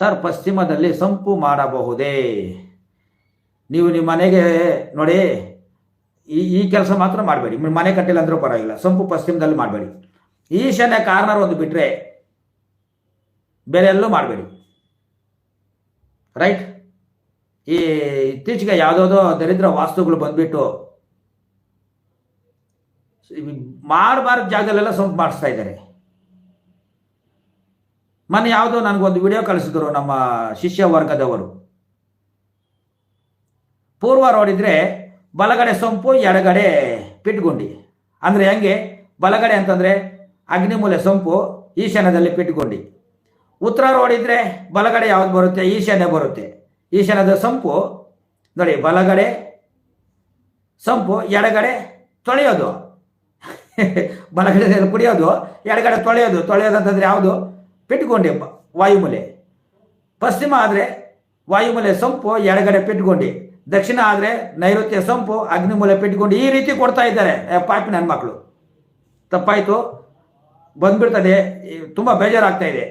Sir ಪಶ್ಚಿಮದಲ್ಲಿ ಸಂಪು ಮಾಡಬಹುದೇ? ನೀವು ನಿಮ್ಮ ಮನೆಗೆ ನೋಡಿ, ಈ ಕೆಲಸ ಮಾತ್ರ ಮಾಡಬೇಡಿ. ಮನೆ ಕಟ್ಟಿಲ್ಲ ಅಂದ್ರೂ ಪರವಾಗಿಲ್ಲ, ಸಂಪು ಪಶ್ಚಿಮದಲ್ಲಿ ಮಾಡಬೇಡಿ. ಈಶಾನ್ಯ ಕಾರ್ನರ್ ಒಂದು ಬಿಟ್ಟರೆ ಬೇರೆ ಎಲ್ಲೂ ಮಾಡಬೇಡಿ. ರೈಟ್? ಈ ಇತ್ತೀಚೆಗೆ ಯಾವುದೋ ದರಿದ್ರ ವಾಸ್ತುಗಳು ಬಂದ್ಬಿಟ್ಟು ಮಾಡಬಾರ್ದು ಜಾಗದಲ್ಲೆಲ್ಲ ಸಂಪು ಮಾಡಿಸ್ತಾ ಇದ್ದಾರೆ. ಮೊನ್ನೆ ಯಾವುದೋ ನನಗೊಂದು ವಿಡಿಯೋ ಕಳಿಸಿದ್ರು ನಮ್ಮ ಶಿಷ್ಯ ವರ್ಗದವರು. ಪೂರ್ವ ರೋಡಿದ್ರೆ ಬಲಗಡೆ ಸಂಪು, ಎಡಗಡೆ ಪಿಟ್ಗುಂಡಿ. ಅಂದರೆ ಹೆಂಗೆ? ಬಲಗಡೆ ಅಂತಂದರೆ ಅಗ್ನಿಮೂಲೆ ಸಂಪು, ಈಶಾನ್ಯದಲ್ಲಿ ಪಿಟ್ಗುಂಡಿ. ಉತ್ತರ ರೋಡ್ ಇದ್ರೆ ಬಲಗಡೆ ಯಾವ್ದು ಬರುತ್ತೆ? ಈಶಾನ್ಯ ಬರುತ್ತೆ. ಈಶಾನ್ಯದ ಸಂಪು ನೋಡಿ, ಬಲಗಡೆ ಸಂಪು, ಎಡಗಡೆ ತೊಳೆಯೋದು. ಬಲಗಡೆ ಕುಡಿಯೋದು, ಎಡಗಡೆ ತೊಳೆಯೋದು ಅಂತಂದ್ರೆ ಯಾವುದು? ಪಿಟ್ಗುಂಡಿ, ವಾಯುಮೂಲೆ. ಪಶ್ಚಿಮ ಆದರೆ ವಾಯುಮೂಲೆ ಸಂಪು, ಎಡಗಡೆ ಪಿಟ್ಗುಂಡಿ. ದಕ್ಷಿಣ ಆದರೆ ನೈಋತ್ಯ ಸಂಪು, ಅಗ್ನಿಮೂಲೆ ಪಿಟ್ಗುಂಡಿ. ಈ ರೀತಿ ಕೊಡ್ತಾ ಇದ್ದಾರೆ ಪಾಪಿ ನನ್ನ ಮಕ್ಕಳು. ತಪ್ಪಾಯಿತು, ಬಂದ್ಬಿಡ್ತದೆ, ತುಂಬ ಬೇಜಾರಾಗ್ತಾ ಇದೆ.